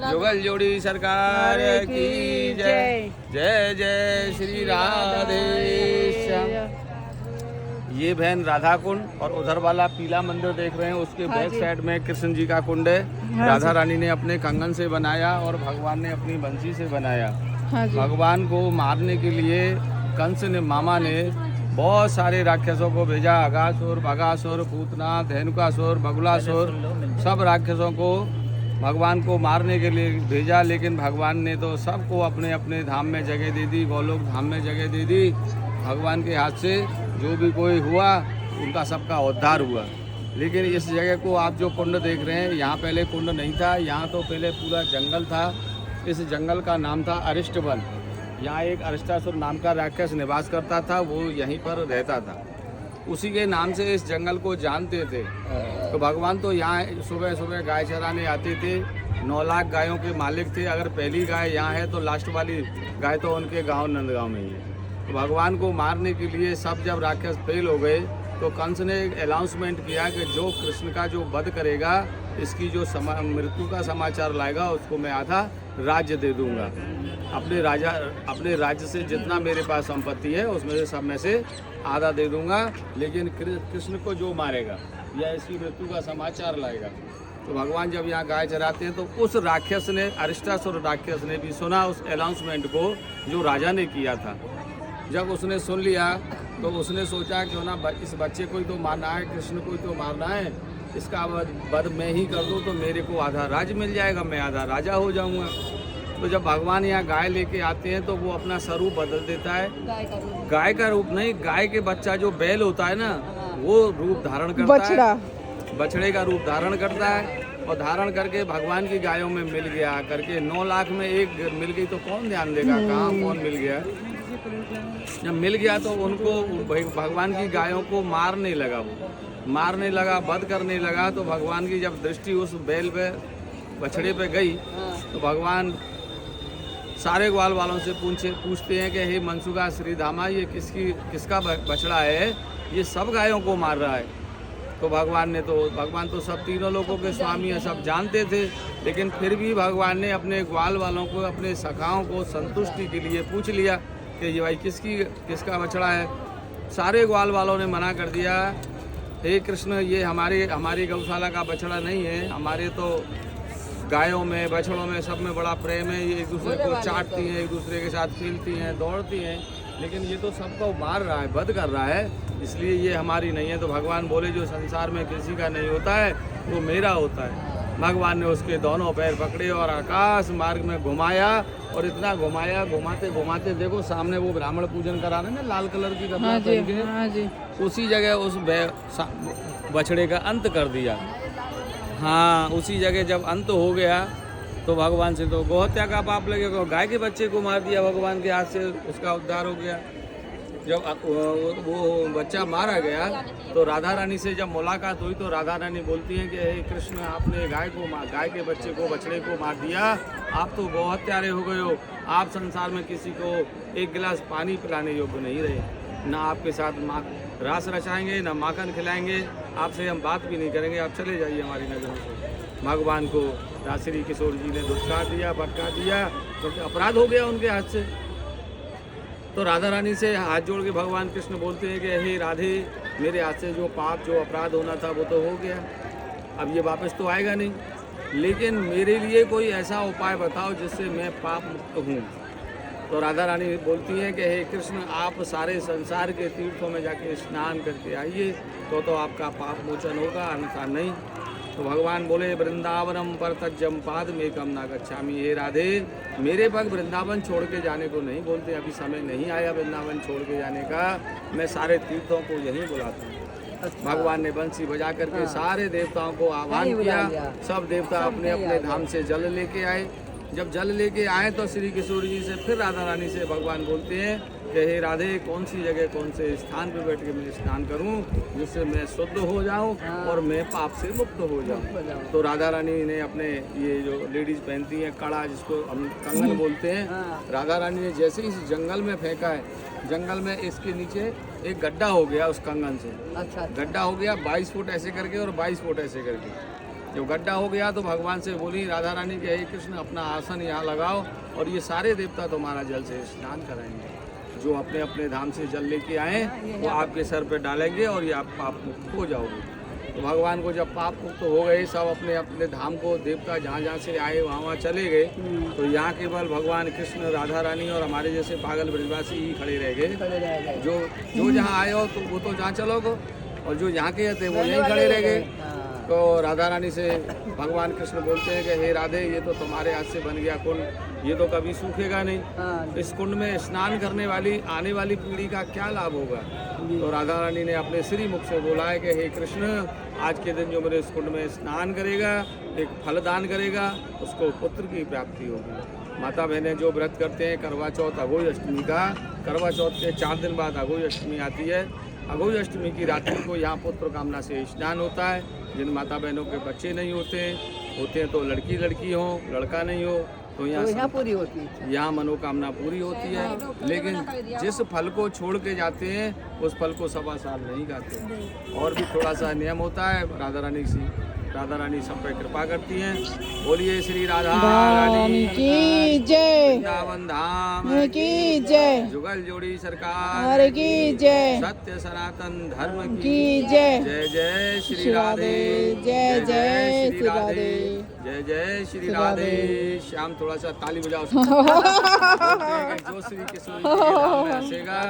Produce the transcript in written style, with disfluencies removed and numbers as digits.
जुगल जोड़ी सरकार की जय। जय जय श्री राधे श्याम। ये बहन राधा कुंड और उधर वाला पीला मंदिर देख रहे हैं, उसके बैक साइड में कृष्ण जी का कुंड है। राधा रानी ने अपने कंगन से बनाया और भगवान ने अपनी बंसी से बनाया। भगवान को मारने के लिए कंस ने मामा ने बहुत सारे राक्षसों को भेजा। अगासुर, बगासुर, पूतना, धेनुकासुर, बगुलासुर, सब राक्षसों को भगवान को मारने के लिए भेजा। लेकिन भगवान ने तो सबको अपने अपने धाम में जगह दे दी, गोलोक धाम में जगह दे दी। भगवान के हाथ से जो भी कोई हुआ उनका सबका उद्धार हुआ। लेकिन इस जगह को आप जो कुंड देख रहे हैं, यहाँ पहले कुंड नहीं था, यहाँ तो पहले पूरा जंगल था। इस जंगल का नाम था अरिष्ट वन। यहाँ एक अरिष्टासुर नाम का राक्षस निवास करता था, वो यहीं पर रहता था। उसी के नाम से इस जंगल को जानते थे। तो भगवान तो यहाँ सुबह सुबह गाय चराने आते थे। 9 लाख गायों के मालिक थे। अगर पहली गाय यहाँ है तो लास्ट वाली गाय तो उनके गांव नंदगांव में ही है। तो भगवान को मारने के लिए सब जब राक्षस फेल हो गए तो कंस ने एक अनाउंसमेंट किया कि जो कृष्ण का जो वध करेगा, इसकी जो मृत्यु का समाचार लाएगा, उसको मैं आधा राज्य दे दूंगा। अपने राज्य से जितना मेरे पास संपत्ति है उसमें से सब में से आधा दे दूंगा। लेकिन कृष्ण को जो मारेगा या इसकी मृत्यु का समाचार लाएगा। तो भगवान जब यहाँ गाय चराते हैं तो उस राक्षस ने, अरिष्टासुर राक्षस ने भी सुना उस अनाउंसमेंट को जो राजा ने किया था। जब उसने सुन लिया तो उसने सोचा क्यों ना इस बच्चे को ही तो मारना है, कृष्ण को ही तो मारना है, इसका वध मैं ही कर दूँ तो मेरे को आधा राज्य मिल जाएगा, मैं आधा राजा हो जाऊंगा। तो जब भगवान यहाँ गाय लेके आते हैं तो वो अपना स्वरूप बदल देता है। गाय का रूप नहीं, गाय के बच्चा जो बैल होता है ना, वो रूप धारण करता है, बछड़े का रूप धारण करता है। और धारण करके भगवान की गायों में मिल गया करके 9 लाख में एक मिल गई तो कौन ध्यान देगा, कहाँ कौन मिल गया। जब मिल गया तो उनको भगवान की गायों को मारने लगा, वध करने लगा। तो भगवान की जब दृष्टि उस बैल पे, बछड़े पे गई तो भगवान सारे ग्वाल वालों से पूछते हैं कि हे मनसुखा श्रीधामा, ये किसका बछड़ा है, ये सब गायों को मार रहा है। तो भगवान तो सब तीनों लोगों के स्वामी है, सब जानते थे। लेकिन फिर भी भगवान ने अपने ग्वाल वालों को, अपने सखाओं को संतुष्टि के लिए पूछ लिया कि ये भाई किसका बछड़ा है। सारे ग्वाल वालों ने मना कर दिया, हे कृष्ण, ये हमारी गौशाला का बछड़ा नहीं है। हमारे तो गायों में, बछड़ों में, सब में बड़ा प्रेम है। ये एक दूसरे को चाटती हैं, एक दूसरे के साथ खेलती हैं, दौड़ती हैं। लेकिन ये तो सबको मार रहा है, वध कर रहा है, इसलिए ये हमारी नहीं है। तो भगवान बोले जो संसार में किसी का नहीं होता है वो मेरा होता है। भगवान ने उसके दोनों पैर पकड़े और आकाश मार्ग में घुमाया। और इतना घुमाया, घुमाते घुमाते देखो सामने वो ब्राह्मण पूजन करा रहे हैं ना, लाल कलर की कपड़ा पहन के, उसी जगह उस बछड़े का अंत कर दिया। हाँ, उसी जगह जब अंत हो गया तो भगवान से तो गौहत्या का पाप लगेगा। गाय के बच्चे को मार दिया भगवान के हाथ से, उसका उद्धार हो गया। जब वो बच्चा मारा गया तो राधा रानी से जब मुलाकात हुई तो राधा रानी बोलती हैं कि हे कृष्ण, आपने गाय के बच्चे को, बछड़े को मार दिया, आप तो गौहत्यारे हो गए हो। आप संसार में किसी को एक गिलास पानी पिलाने योग्य नहीं रहे। ना आपके साथ रास रचाएंगे, ना माखन खिलाएंगे, आपसे हम बात भी नहीं करेंगे, आप चले जाइए हमारी नजरों से। भगवान को श्री किशोर जी ने धुतकार दिया, भटका दिया, तो अपराध हो गया उनके हाथ से। तो राधा रानी से हाथ जोड़ के भगवान कृष्ण बोलते हैं कि हे राधे, मेरे हाथ से जो पाप, जो अपराध होना था वो तो हो गया, अब ये वापस तो आएगा नहीं। लेकिन मेरे लिए कोई ऐसा उपाय बताओ जिससे मैं पाप मुक्त हूँ। तो राधा रानी बोलती हैं कि हे कृष्ण, आप सारे संसार के तीर्थों में जाके स्नान करके आइए तो आपका पाप मोचन होगा, अन्यथा नहीं। तो भगवान बोले वृंदावनम पर तज्जम पाद में कम ना गच्छामि। हे राधे, मेरे पग वृंदावन छोड़ के जाने को नहीं बोलते, अभी समय नहीं आया वृंदावन छोड़ के जाने का, मैं सारे तीर्थों को यहीं बुलाता हूँ। भगवान ने बंसी बजा करके सारे देवताओं को आह्वान किया। सब देवता अपने अपने धाम से जल लेके आए। जब जल लेके आए तो श्री किशोर जी से फिर राधा रानी से भगवान बोलते हैं कि हे राधे, कौन सी जगह, कौन से स्थान पे बैठ के मैं स्नान करूं जिससे मैं शुद्ध हो जाऊं और मैं पाप से मुक्त हो जाऊं। तो राधा रानी ने अपने ये जो लेडीज पहनती हैं कड़ा, जिसको हम कंगन बोलते हैं, राधा रानी ने जैसे इस जंगल में फेंका है, जंगल में इसके नीचे एक गड्ढा हो गया उस कंगन से। अच्छा। गड्ढा हो गया 22 फुट ऐसे करके और 22 फुट ऐसे करके। जब गड्ढा हो गया तो भगवान से बोली राधा रानी के हे कृष्ण अपना आसन यहाँ लगाओ और ये सारे देवता तुम्हारा जल से स्नान कराएंगे। जो अपने अपने धाम से जल लेके आए वो आपके सर पे डालेंगे और ये आप पाप मुक्त हो जाओगे। तो भगवान को जब पाप मुक्त हो गए, सब अपने अपने धाम को देवता जहाँ जहाँ से आए वहाँ चले गए, तो यहाँ केवल भगवान कृष्ण, राधा रानी और हमारे जैसे पागल ब्रजवासी ही खड़े रह गए। जो जहाँ आए हो तो वो तो जहाँ चलोगे, और जो यहाँ के थे वो यहीं खड़े रह गए। तो राधा रानी से भगवान कृष्ण बोलते हैं कि हे राधे, ये तो तुम्हारे हाथ से बन गया कुंड, ये तो कभी सूखेगा नहीं। इस कुंड में स्नान करने वाली आने वाली पीढ़ी का क्या लाभ होगा। तो राधा रानी ने अपने श्री मुख से बोला है कि हे कृष्ण, आज के दिन जो मेरे इस कुंड में स्नान करेगा, एक फल दान करेगा, उसको पुत्र की प्राप्ति होगी। माता बहनें जो व्रत करते हैं करवा चौथ अघोई अष्टमी का, करवा चौथ के 4 दिन बाद अघोई अष्टमी आती है। अघोई अष्टमी की रात्रि को यहाँ पुत्र कामना से स्नान होता है। जिन माता बहनों के बच्चे नहीं होते हैं तो लड़की लड़की हो, लड़का नहीं हो, तो यहाँ पूरी होती है, यहाँ मनोकामना पूरी होती है। लेकिन जिस फल को छोड़ के जाते हैं उस फल को 1.25 साल नहीं खाते। और भी थोड़ा सा नियम होता है। राधा रानी सब पे कृपा करती हैं। बोलिए श्री राधा रानी की जय, वृंदावन धाम की जय, जुगल जोड़ी सरकार की जय, सत्य सनातन धर्म की जय। जय जय श्री राधे, जय जय श्री राधे, जय जय श्री राधे। श्याम थोड़ा सा ताली बजाओ। जो श्री किशोर जी के नाम में हंसेगा